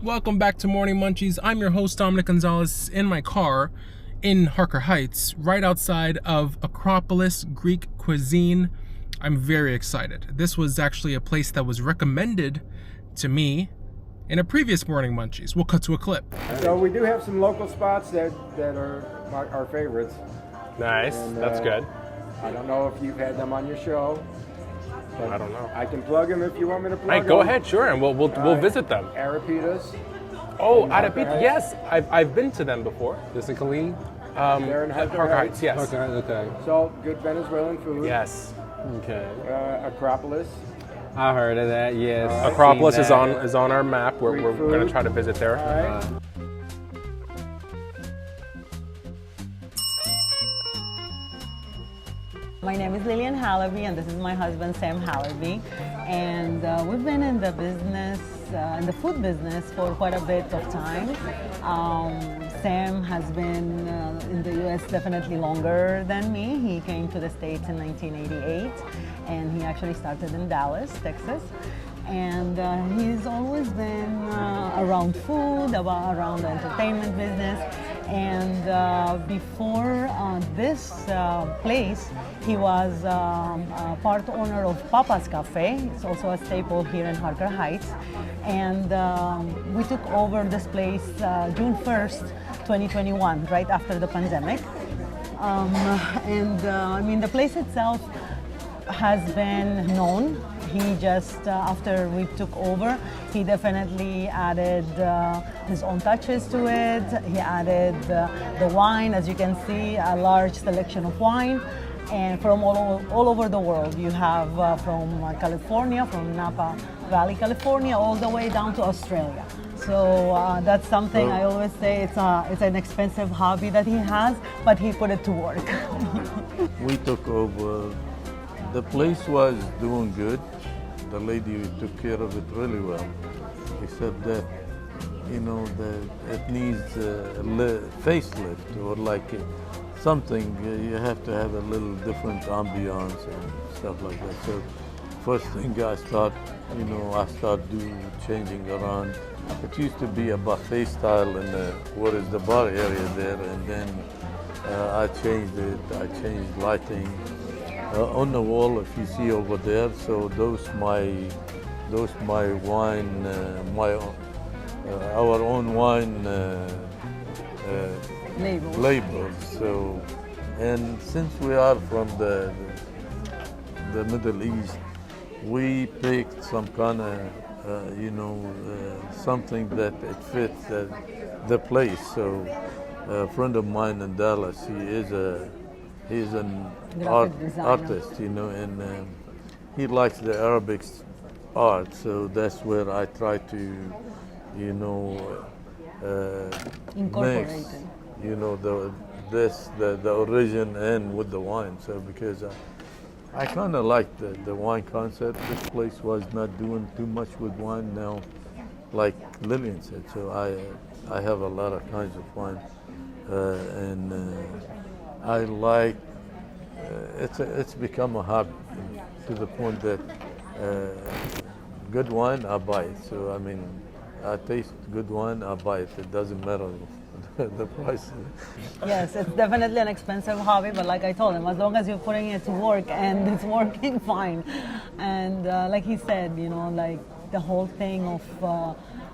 Welcome back to Morning Munchies. I'm your host, Dominic Gonzalez, in my car in Harker Heights, right outside of Acropolis Greek Cuisine. I'm very excited. This was actually a place that was recommended to me in a previous Morning Munchies. We'll cut to a clip. So we do have some local spots that are our favorites. Nice, And, that's good. I don't know if you've had them on your show. I don't know. I can plug them if you want me to plug Hey, them. go ahead, sure, and we'll visit them. Arapitas. Oh, Harker Arapita, Heights. yes, I've been to them before. Physically? They're in At Harker Harker Heights. Heights, yes. Okay. So good Venezuelan food. Yes. Okay. Acropolis. I heard of that, yes. Acropolis Seen is that. on our map. We're Greek going to food. try to visit there. All right. My name is Lillian Hallaby, and this is my husband, Sam Hallaby. And we've been in the business, in the food business for quite a bit of time. Sam has been in the U.S. definitely longer than me. He came to the States in 1988, and he actually started in Dallas, Texas. And he's always been around food, around the entertainment business. And before this place, he was part owner of Papa's Cafe. It's also a staple here in Harker Heights. And we took over this place June 1st, 2021, right after the pandemic. I mean, the place itself has been known. He just, after we took over, he definitely added his own touches to it. He added the wine, as you can see, a large selection of wine. And from all over the world. You have from California, from Napa Valley, California, all the way down to Australia. So that's something I always say, it's an expensive hobby that he has, but he put it to work. We took over. The place was doing good. The lady took care of it really well, except that, you know, that it needs a facelift or like something. You have to have a little different ambiance and stuff like that. So first thing I start changing around. It used to be a buffet style in what is the bar area there, and then I changed it. I changed lighting. On the wall, if you see over there, so those my wine, our own wine labels. So, and since we are from the Middle East, we picked some kind of something that it fits the place. So, a friend of mine in Dallas, he's an artist, and he likes the Arabic art, so that's where I try to, Incorporate mix, it. the origin and with the wine. So because I kind of like the wine concept. This place was not doing too much with wine now, like Lillian said. So I have a lot of kinds of wine, and I like. It's become a hobby to the point that good wine, I buy it. So I mean, I taste good wine, I buy it. It doesn't matter the price. Yes, it's definitely an expensive hobby, but like I told him, as long as you're putting it to work and it's working fine. And like he said, like the whole thing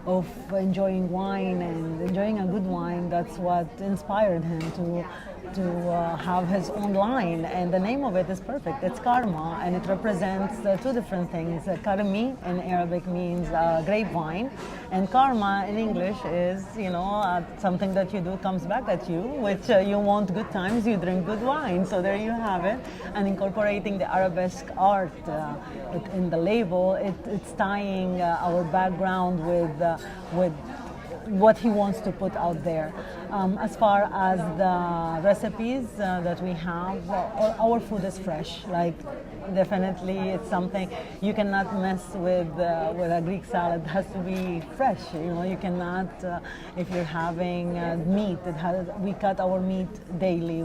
of enjoying wine and enjoying a good wine, that's what inspired him to have his own line, and the name of it is perfect. It's Karma, and it represents two different things. Karmi in Arabic means grapevine, and Karma in English is, something that you do comes back at you, which you want good times, you drink good wine. So there you have it, and incorporating the arabesque art in the label, it's tying our background with what he wants to put out there. As far as the recipes that we have, our food is fresh. Like, definitely, it's something you cannot mess with a Greek salad. It has to be fresh. You know, you cannot. If you're having meat, we cut our meat daily.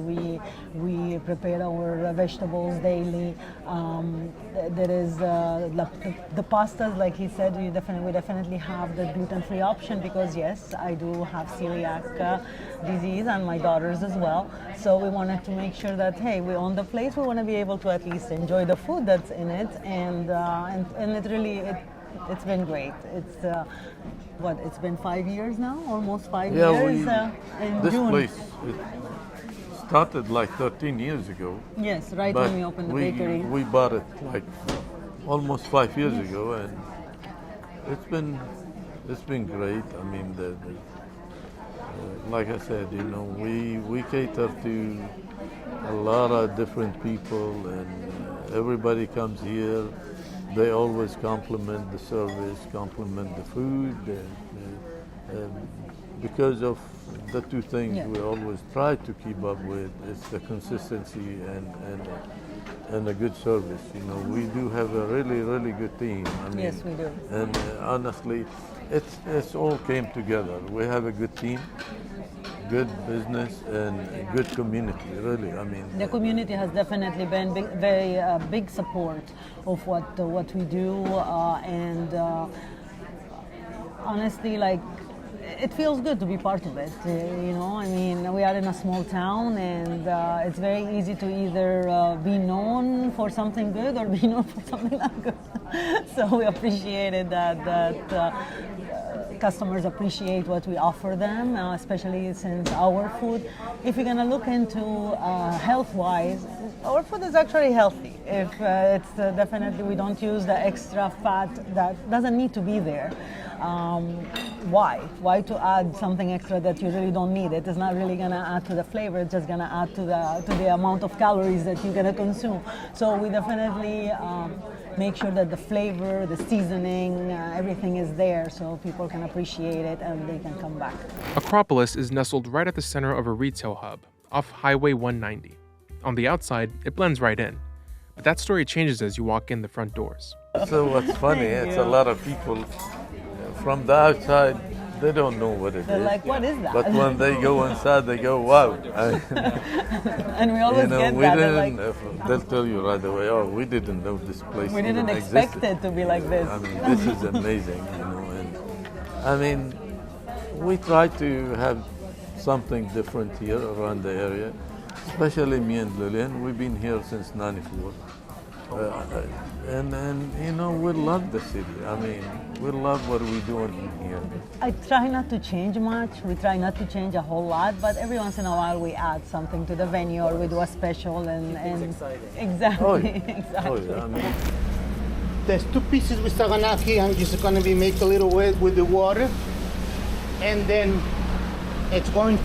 We prepare our vegetables daily. There is the pastas, like he said. We definitely have the gluten-free option because yes, I do have celiac disease and my daughters as well. So we wanted to make sure that hey, we own the place. We want to be able to at least enjoy the food that's in it, and it really it's been great. It's it's been 5 years now, almost 5 years. In this June. place it started like 13 years ago. Yes, right But when we opened the bakery. we bought it like almost 5 years ago, and it's been great. I mean, like I said, you know, we cater to a lot of different people, and everybody comes here. They always compliment the service, compliment the food, and because of the two things we always try to keep up with is the consistency and a good service. You know, we do have a really, really good team. I mean, Yes, we do. And honestly, it's all came together. We have a good team, good business, and a good community. Really, I mean, The community has definitely been very big support of what we do, and honestly, like, it feels good to be part of it. You know, I mean, we are in a small town, and it's very easy to either be known for something good or be known for something not good. So we appreciated that customers appreciate what we offer them, especially since our food, if you're going to look into health-wise, our food is actually healthy. If it's definitely, we don't use the extra fat that doesn't need to be there. Why? Why to add something extra that you really don't need? It is not really going to add to the flavor. It's just going to add to the amount of calories that you're going to consume. So we definitely make sure that the flavor, the seasoning, everything is there so people can appreciate it and they can come back. Acropolis is nestled right at the center of a retail hub off Highway 190. On the outside, it blends right in. But that story changes as you walk in the front doors. so what's funny, it's a lot of people from the outside, they don't know what it They're is. like, what is that? But when they go inside, they go, wow. And we always You know, get we that. They're didn't, like, they'll tell you right away, oh, we didn't know this place we didn't even expect existed. it to be like this. I mean, this is amazing, you know. And I mean, we try to have something different here around the area, especially me and Lillian. We've been here since '94. And you know, we love the city. I mean, we love what we're doing here. I try not to change much. We try not to change a whole lot, but every once in a while we add something to the venue or we do a special and exactly. Oh, yeah. Exactly. Oh, yeah. I mean, There's two pieces with saganaki. I'm just gonna be make a little wet with the water, and then it's going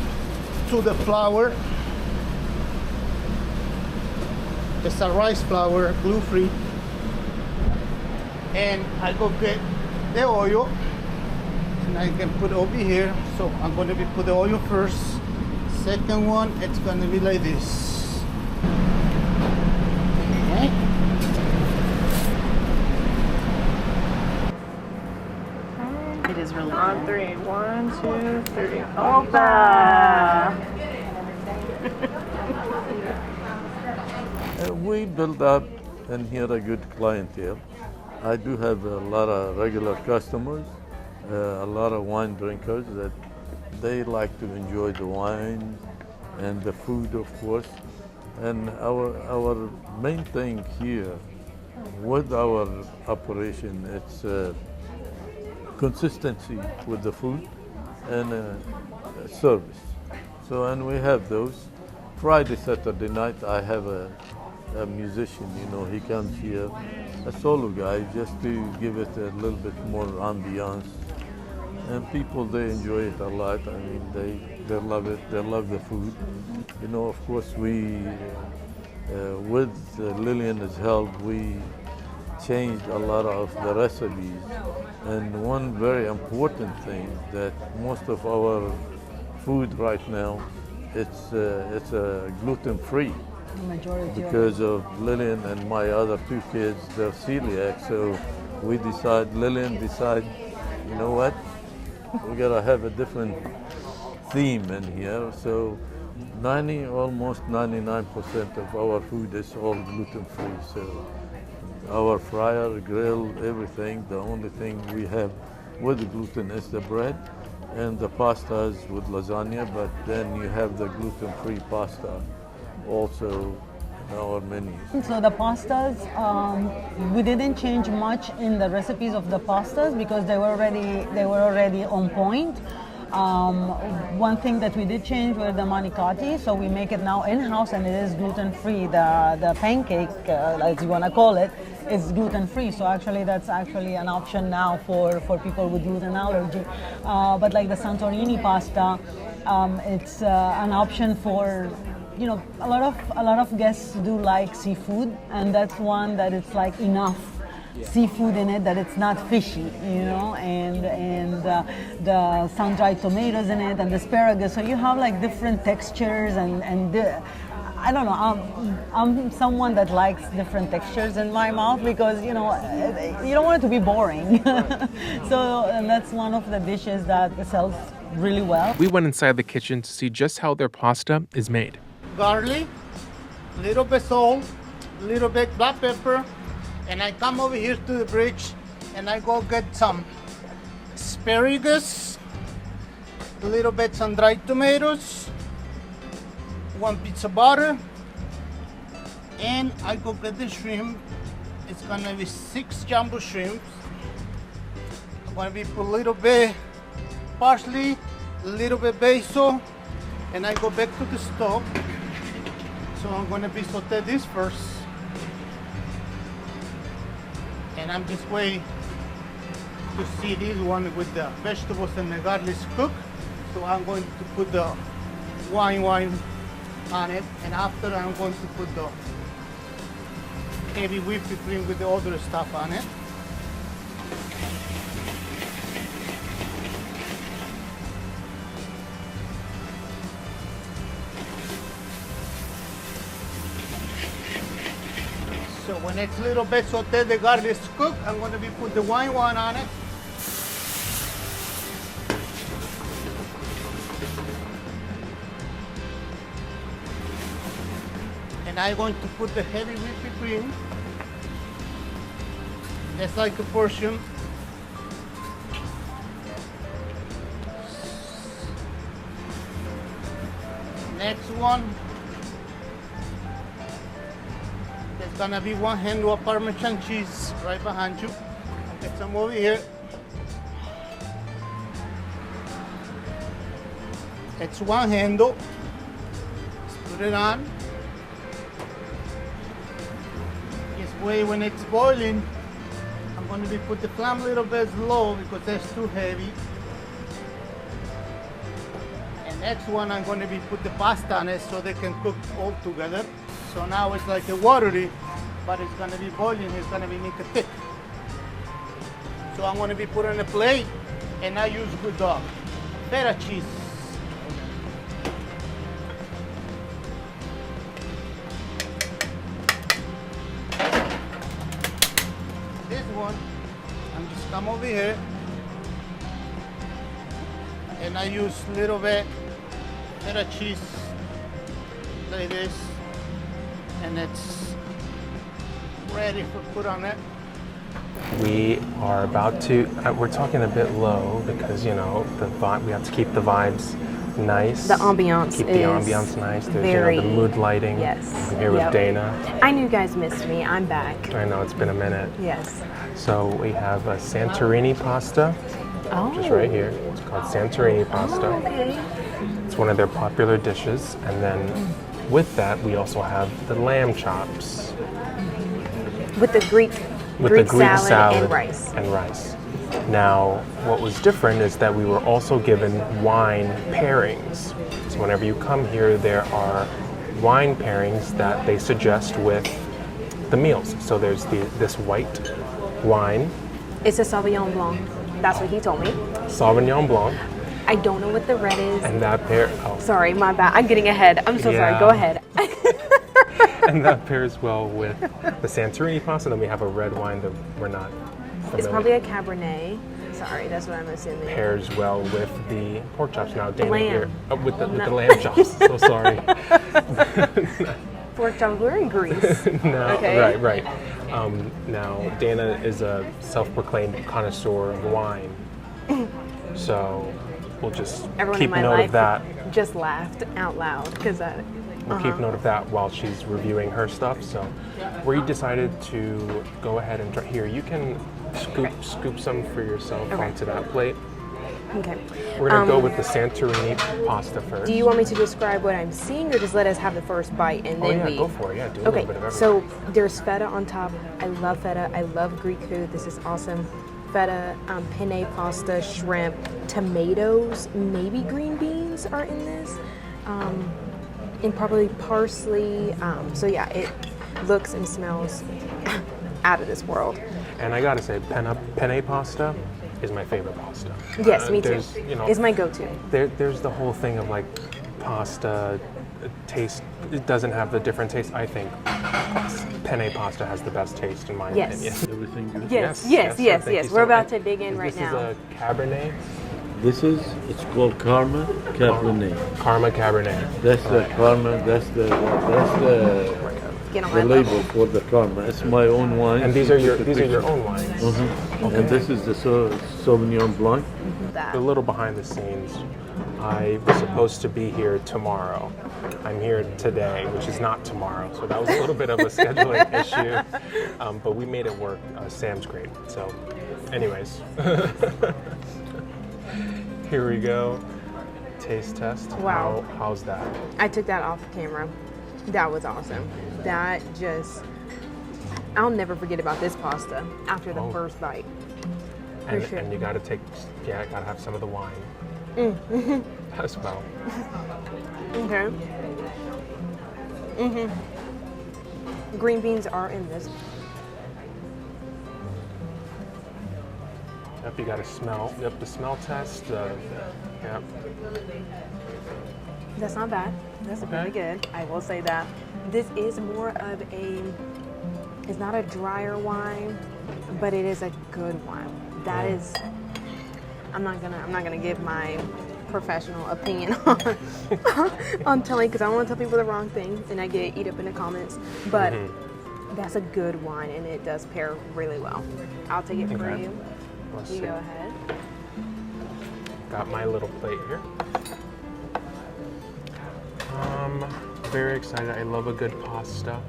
to the flour. It's a rice flour, gluten-free, and I go get the oil, and I can put over here. So I'm gonna be put the oil first. Second one, it's gonna be like this. Okay. It is really On three. 1, 2, 3. Opa! we build up in here a good clientele. I do have a lot of regular customers, a lot of wine drinkers that they like to enjoy the wine and the food, of course. And our main thing here with our operation, it's consistency with the food and service. So, and we have those. Friday, Saturday night, I have a musician, you know, he comes here, a solo guy, just to give it a little bit more ambiance. And people, they enjoy it a lot. I mean, they love it, they love the food. You know, of course, we, with Lillian's help, we changed a lot of the recipes And one very important thing that most of our food right now, it's gluten-free The majority because of Lillian and my other two kids, they're celiac. So Lillian decide, you know what, we gotta have a different theme in here. So almost 99% of our food is all gluten-free. So our fryer, grill, everything, the only thing we have with gluten is the bread and the pastas with lasagna, but then you have the gluten-free pasta also in our menus. So the pastas, we didn't change much in the recipes of the pastas because they were already on point. One thing that we did change were the manicotti, so we make it now in-house and it is gluten-free. The pancake, as you want to call it, is gluten-free. So actually that's actually an option now for people with gluten allergy. But like the Santorini pasta, it's an option for, you know, a lot of guests do like seafood, and that's one that it's like enough seafood in it that it's not fishy, you know, and the sun-dried tomatoes in it and the asparagus. So you have like different textures and I don't know. I'm someone that likes different textures in my mouth because, you know, you don't want it to be boring. So and that's one of the dishes that sells really well. We went inside the kitchen to see just how their pasta is made. Garlic, little bit salt, little bit black pepper, and I come over here to the bridge and I go get some asparagus, a little bit some dried tomatoes, 1 piece of butter, and I go get the shrimp. It's gonna be 6 jumbo shrimps. I'm gonna be put a little bit parsley, a little bit basil, and I go back to the stove. So I'm gonna be saute this first. And I'm just waiting to see this one with the vegetables and the garlic cook. So I'm going to put the wine on it, and after I'm going to put the heavy whipped cream with the other stuff on it. So when it's a little bit sauteed, the garlic cooked, I'm going to be put the wine on it. And I'm going to put the heavy whipped cream. That's like a portion. Next one. There's gonna be 1 handle of Parmesan cheese right behind you. Get some over here. It's 1 handle. Let's put it on. This way when it's boiling, I'm going to be put the flame a little bit low because that's too heavy. And next one I'm going to be put the pasta on it so they can cook all together. So now it's like a watery, but it's going to be boiling, it's going to be make it thick. So I'm going to be put on a plate, and I use good feta cheese. This one, I'm just come over here, and I use a little bit feta cheese like this. And it's ready for put on it. We are about to, we're talking a bit low because, you know, we have to keep the vibes nice. The ambiance Keep is the ambiance nice. There's, very, you know, the mood lighting. Yes. I'm here with Dana. I knew you guys missed me. I'm back. I know, it's been a minute. Yes. So we have a Santorini pasta, which is right here. It's called Santorini pasta. Oh, okay. It's one of their popular dishes. And then with that, we also have the lamb chops. With the Greek salad and rice. Now, what was different is that we were also given wine pairings. So whenever you come here, there are wine pairings that they suggest with the meals. So there's this white wine It's a Sauvignon Blanc. That's what he told me. Sauvignon Blanc. I don't know what the red is. And that pair. Oh. Sorry, my bad. I'm getting ahead. I'm so sorry. Yeah. Go ahead. And that pairs well with the Santorini pasta. Then we have a red wine that we're not familiar. It's probably a Cabernet. Sorry, that's what I'm assuming. Pairs well with the pork chops. Now, Dana Lamb. here. With the lamb chops. So sorry. Pork chops. We're in Greece. No, Okay. right. Now, Dana is a self-proclaimed connoisseur of wine. So we'll just Everyone keep in my note life of that. just laughed out loud because We'll keep note of that while she's reviewing her stuff. So we decided to go ahead and here. You can scoop some for yourself onto that plate. Okay. We're gonna go with the Santorini pasta first. Do you want me to describe what I'm seeing, or just let us have the first bite and then we? Go for it. Yeah, do a Okay. little bit of So everything. there's feta on top. I love feta. I love Greek food. This is awesome. Feta, penne pasta, shrimp, tomatoes, maybe green beans are in this, and probably parsley. So yeah, it looks and smells out of this world. And I gotta say, penne pasta is my favorite pasta. Yes, me too. There's, you know, It's my go-to. There's the whole thing of like pasta taste. It doesn't have the different taste. I think penne pasta has the best taste in my Yes. opinion. Everything good? Yes. Thank you We're so about much. to dig in right now. This is a Cabernet. It's called Karma Cabernet. Karma Cabernet. That's the Karma, that's the Get on my label level. for the Karma. It's my own wine. And these are your own wines. And this is the Sauvignon Blanc. That. A little behind the scenes. I was supposed to be here tomorrow. I'm here today, which is not tomorrow. So that was a little bit of a scheduling issue. But we made it work. Sam's great. So anyways. Here we go. Taste test. Wow. How's that? I took that off camera. That was awesome. That just, I'll never forget about this pasta after the first bite. And, sure. and you gotta gotta have some of the wine as well. Okay. Green beans are in this. Yep, you gotta smell. Yep, the smell test. Yep. That's not bad. That's pretty good. I will say that. This is more of it's not a drier wine, but it is a good wine. That is, I'm not gonna give my professional opinion on telling, because I don't want to tell people the wrong thing and I get eat up in the comments. But that's a good wine and it does pair really well. I'll take it for you. Let's You see. go ahead. Got my little plate here. Very excited. I love a good pasta.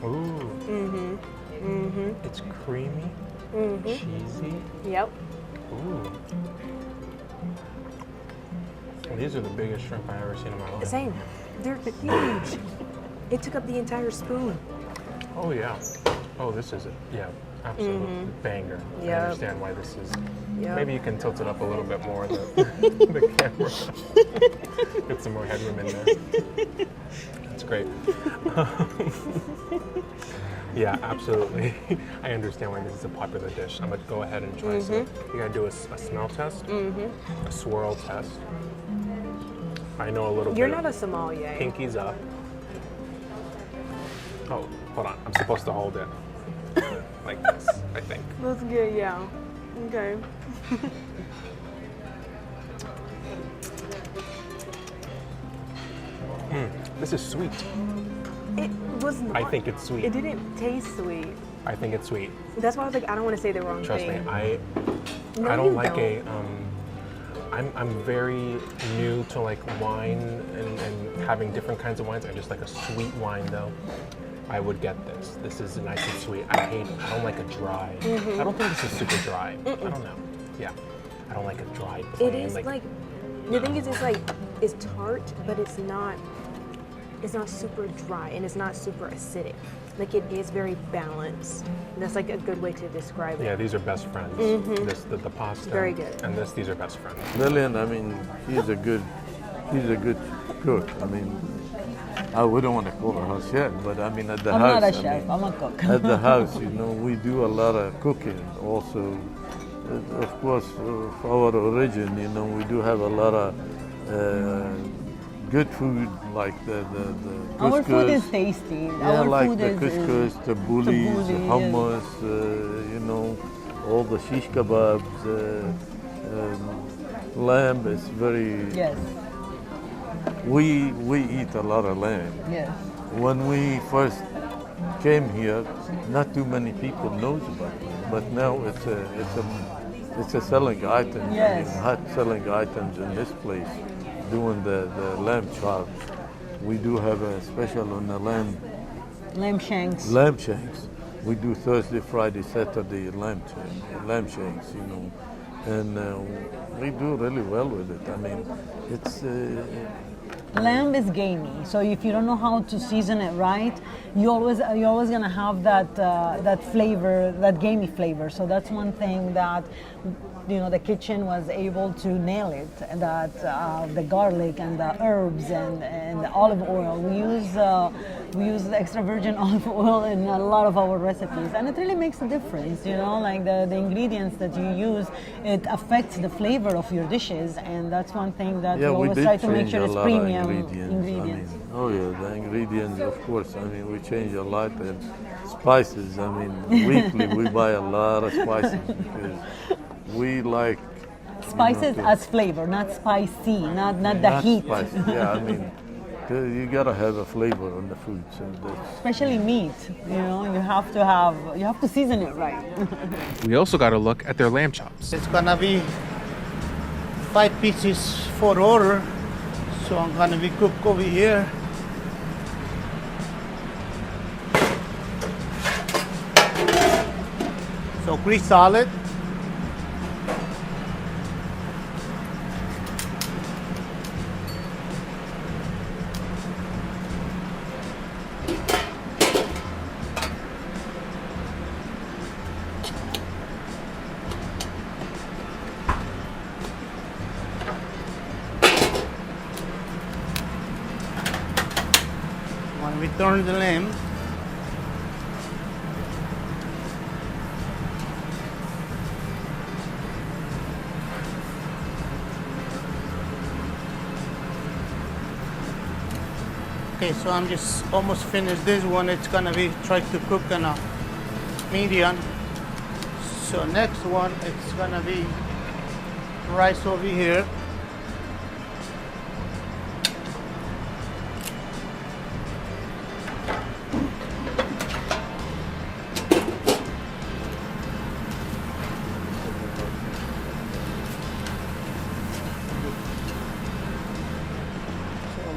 Ooh. It's creamy, cheesy. Yep. Ooh. And these are the biggest shrimp I've ever seen in my life. Same. They're huge. It took up the entire spoon. Oh yeah. Oh, this is it. Yeah, absolute banger. I Yep. understand why this is. Yep. Maybe you can tilt it up a little bit more, the camera. Get some more headroom in there. That's great. Yeah, absolutely. I understand why this is a popular dish. I'm gonna go ahead and try some. You gotta do a smell test, a swirl test. I know a little You're bit. not a sommelier. Pinkies up. Oh, hold on. I'm supposed to hold it like this, I think. That's good, yeah. Okay. This is sweet. It was not. I think it's sweet. It didn't taste sweet. I think it's sweet. That's why I was like, I don't want to say the wrong Trust thing. me. I No, don't you like don't. I'm very new to like wine and having different kinds of wines. I just like a sweet wine though. I would get this. This is nice and sweet. I don't like a dry. I don't think this is super dry. I don't know. Yeah. I don't like a dry plain. It is like the thing is, it's tart, but it's not super dry and it's not super acidic. Like it is very balanced. That's like a good way to describe it. Yeah, these are best friends. The pasta. Very good. And these are best friends. Lillian, I mean, he's a good cook. I mean, we don't want to call her a chef, but I mean at the I'm house. not a chef, I'm a cook. At the house, we do a lot of cooking also. Of course, for our origin, we do have a lot of good food like the couscous. Our food is tasty. Yeah, Our like food the is couscous, tabbouleh, tabbouleh, hummus, all the shish kebabs, lamb is very. Yes, We eat a lot of lamb. yes. When we first came here, not too many people knows about it, but now it's a selling item. Yes. Hot selling items in this place, doing the lamb chops. We do have a special on the lamb Lamb shanks. lamb shanks. We do Thursday, Friday, Saturday lamb shanks, and we do really well with it. I mean, it's. Lamb is gamey, so if you don't know how to season it right, you're always gonna have that flavor, that gamey flavor. So that's one thing that the kitchen was able to nail it. And that the garlic and the herbs and the olive oil, we use the extra virgin olive oil in a lot of our recipes, and it really makes a difference. Like the ingredients that you use, it affects the flavor of your dishes, and that's one thing that we always try to make sure it's premium ingredients. The ingredients, of course. I mean, we change a lot, and spices. I mean, weekly we buy a lot of spices because we like spices as flavor, not spicy, not the heat. Spicy. Yeah, I mean, you gotta have a flavor on the food, so especially meat. You have to season it right. We also got to look at their lamb chops. It's gonna be 5 pieces for order, so I'm gonna be cook over here. So Greek salad. When we turn the lamb, okay, so I'm just almost finished this one. It's gonna be try to cook on a medium. So next one, it's gonna be rice over here.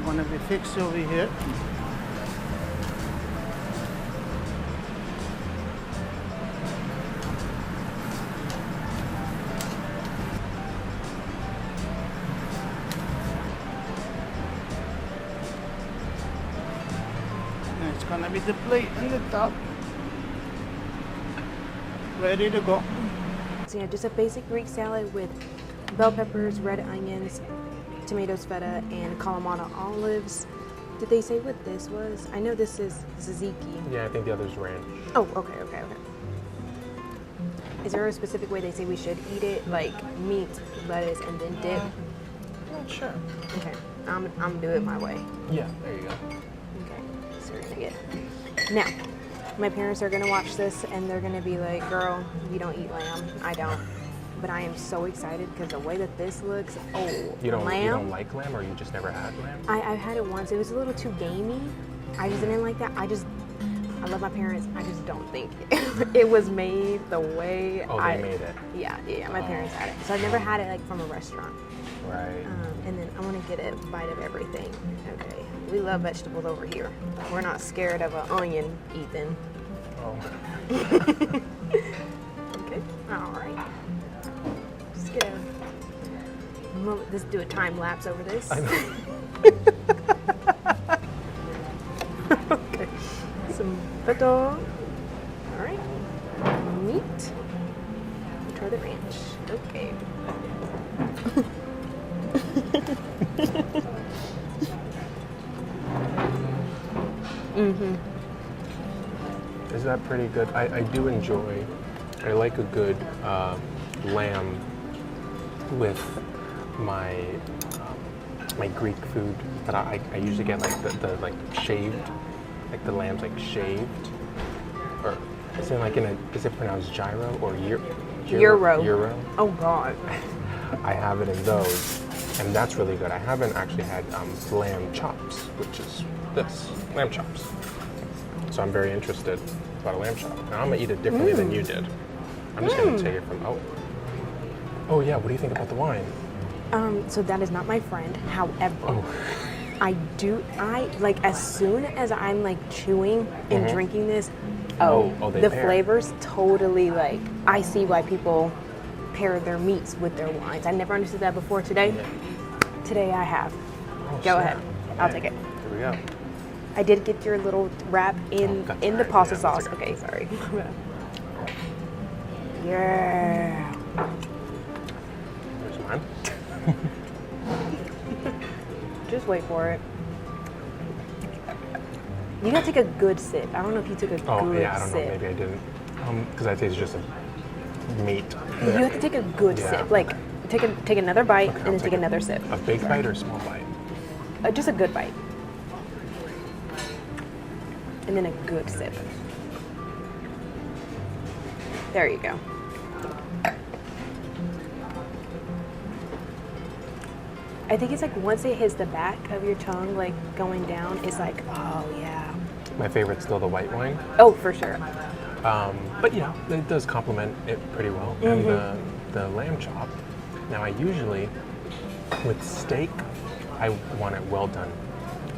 Gonna be fixed over here. And it's gonna be the plate on the top. Ready to go. So yeah, just a basic Greek salad with bell peppers, red onions, tomatoes, feta, and Kalamata olives. Did they say what this was? I know this is tzatziki. Yeah, I think the other's ranch. Oh, okay. Is there a specific way they say we should eat it? Like meat, lettuce, and then dip? Not sure. Okay, I'm gonna do it my way. Yeah, there you go. Okay, so we're gonna get. Now, my parents are gonna watch this and they're gonna be like, "Girl, you don't eat lamb. I don't." But I am so excited because the way that this looks, You don't lamb. like lamb, or you just never had lamb? I've had it once. It was a little too gamey. I just didn't like that. I love my parents. I just don't think it was made the way they made it. Yeah. My parents had it, so I've never had it like from a restaurant. Right. And then I want to get a bite of everything. Okay, we love vegetables over here. We're not scared of an onion, Ethan. Oh. Okay. All right. Just get a moment. Let's do a time lapse over this. I know. Okay. Some feta. All right. Meat. Try the ranch. Okay. Is that pretty good? I do enjoy, I like a good lamb with my my Greek food, but I usually get like the like shaved, like the lamb's like shaved, or is it like is it pronounced gyro or Euro. Euro? Oh God. I have it in those, and that's really good. I haven't actually had lamb chops, which is this, lamb chops. So I'm very interested about a lamb chop. Now I'm gonna eat it differently than you did. I'm just gonna take it from, oh yeah, what do you think about the wine? So that is not my friend. However, I like as soon as I'm like chewing and drinking this, the pair. flavors totally like, I see why people pair their meats with their wines. I never understood that before. Today I have. Go ahead. I'll take it. Here we go. I did get your little wrap in the pasta sauce. Okay, sorry. Yeah. Here's mine. Just wait for it. You gotta take a good sip. I don't know if you took a good sip. Oh yeah, I don't know. Maybe I didn't. Because I taste just a meat. You have to take a good sip. Like take another bite and then take another sip. A big bite or a small bite? Just a good bite. And then a good sip. There you go. I think it's like once it hits the back of your tongue, like going down, it's like, oh yeah. My favorite's still the white wine. Oh, for sure. But yeah, it does complement it pretty well. And the lamb chop. Now I usually, with steak, I want it well done.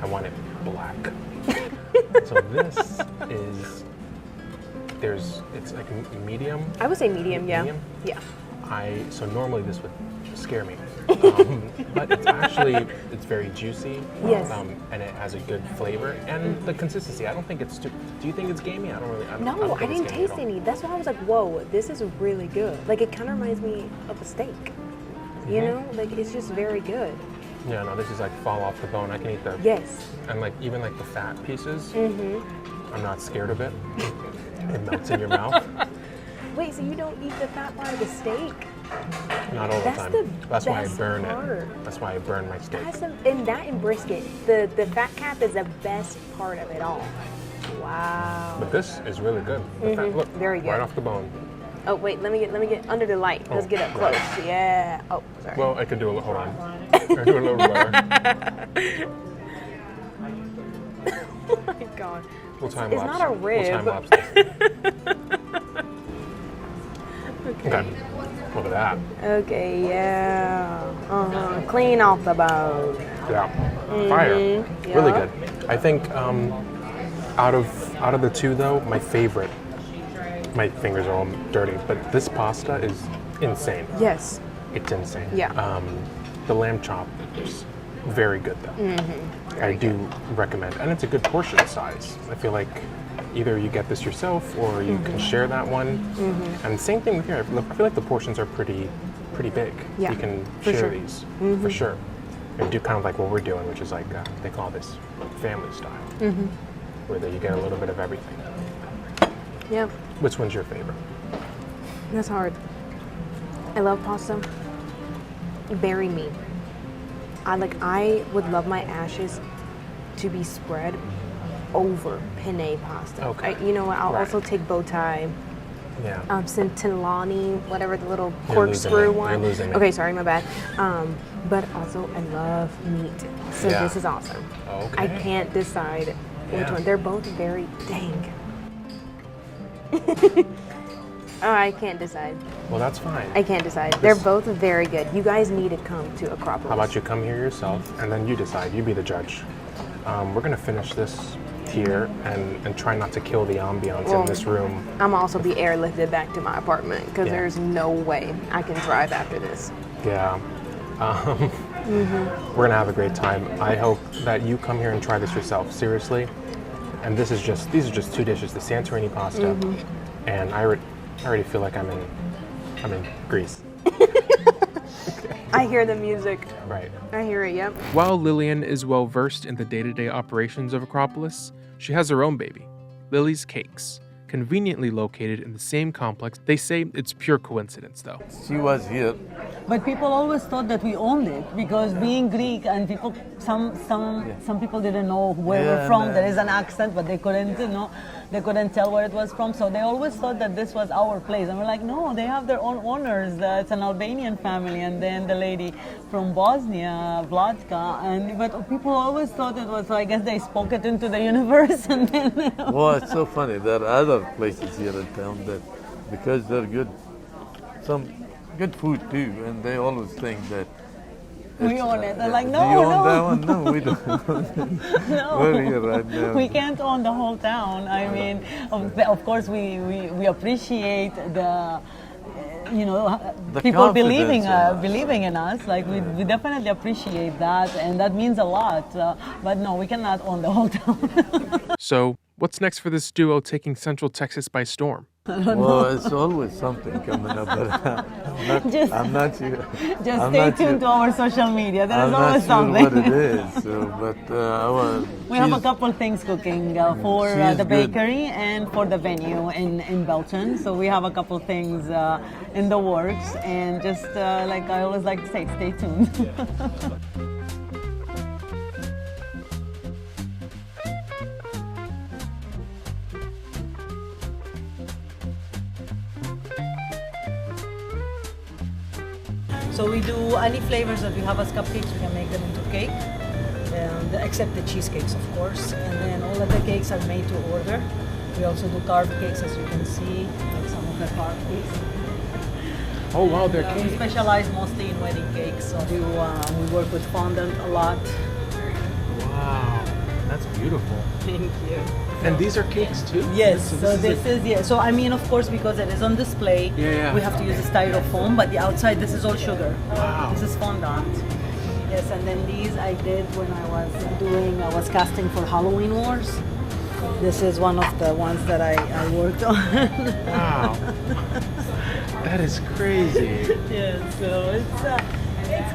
I want it black. So this is, it's like medium. I would say medium, yeah. Medium? Yeah. So normally this would scare me. But it's very juicy. Yes. And it has a good flavor. And the consistency, I don't think it's too, do you think it's gamey? I No, I didn't taste any. That's why I was like, whoa, this is really good. Like it kind of reminds me of a steak. You know, like it's just very good. Yeah, no, this is like fall off the bone. I can eat the, yes. And like even like the fat pieces, I'm not scared of it. It melts in your mouth. Wait, so you don't eat the fat part of the steak? Not all the time. That's why I burn it. That's why I burn my steak. And brisket, the fat cap is the best part of it all. Wow. But this is really good. The fat, look, very good. Right off the bone. Oh wait, let me get under the light. Let's get up close. Right. Yeah. Oh, sorry. Well, I can do a little. Hold on. I can do a little better. Oh my god. We'll time it's lapse. not a rib. We'll time lapse this. Okay. Look at that. Okay. Yeah. Clean off the bone. Yeah. Fire. Yeah. Really good. I think out of the two though, my favorite. My fingers are all dirty, but this pasta is insane. Yes. It's insane. Yeah. The lamb chop is very good though. I do recommend, and it's a good portion size. I feel like either you get this yourself or you can share that one. And same thing with here. I feel like the portions are pretty big. Yeah. You can For share sure. these for sure. And do kind of like what we're doing, which is like they call this family style, where you get a little bit of everything. Yeah. Which one's your favorite? That's hard. I love pasta. Bury me. I would love my ashes to be spread over penne pasta. Okay. You know what? I'll Right. also take bow tie. Yeah. Centellani, whatever the little You're losing corkscrew me. one. You're losing me. Okay, sorry, my bad. But also I love meat, so Yeah. this is awesome. Okay. I can't decide which Yeah. one. They're both very dang. Oh, I can't decide. Well, that's fine. I can't decide. They're both very good. You guys need to come to Acropolis. How about you come here yourself, and then you decide. You be the judge. We're gonna finish this here and try not to kill the ambiance in this room. I'm also be airlifted back to my apartment because Yeah. there's no way I can drive after this. Yeah. We're gonna have a great time. I hope that you come here and try this yourself. Seriously. And these are just 2 dishes: the Santorini pasta, and I already feel like I'm in Greece. I hear the music. Right. I hear it. Yep. While Lillian is well versed in the day-to-day operations of Acropolis, She has her own baby, Lily's Cakes, conveniently located in the same complex. They say it's pure coincidence, though. She was here. But people always thought that we owned it because being Greek and people, some people didn't know where we're from. There is an accent, but they couldn't, they couldn't tell where it was from. So they always thought that this was our place, and we're like, no, they have their own owners. It's an Albanian family, and then the lady from Bosnia, Vladka, but people always thought it was. So I guess they spoke it into the universe, and then. Well, it's so funny. There are other places here in town that, because they're good, some good food too, and they always think that we own it. They're like, do no, you own no. that one? No, we don't. No. We're here right now. We can't own the whole town. I mean, of course, we appreciate the. The People confidence believing in us. Like we definitely appreciate that, and that means a lot. But no, we cannot own the whole town. So, what's next for this duo taking Central Texas by storm? Well, it's always something coming up, but I'm not sure. Just stay tuned to our social media. There's always something. I'm not sure what it is, but we have a couple things cooking for the bakery and for the venue in Belton. So we have a couple things in the works, and just like I always like to say, stay tuned. So we do any flavors that we have as cupcakes, we can make them into cake, and except the cheesecakes, of course. And then all of the cakes are made to order. We also do carved cakes, as you can see, like some of the carved cakes. Oh wow, they're We cakes. specialize mostly in wedding cakes, so we work with fondant a lot. Wow, that's beautiful. Thank you. And these are cakes too? Yes, so this is yeah. So I mean, of course, because it is on display, Yeah. we have to use a styrofoam. But the outside, this is all sugar. Wow. This is fondant. Yes, and then these I did when I was casting for Halloween Wars. This is one of the ones that I worked on. Wow. That is crazy. Yeah, so it's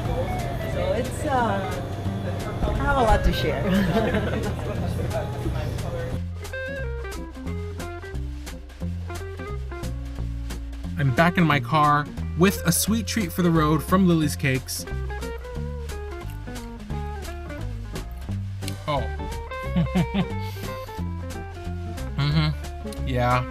cool. So it's I have a lot to share. I'm back in my car with a sweet treat for the road from Lily's Cakes. Oh. Yeah.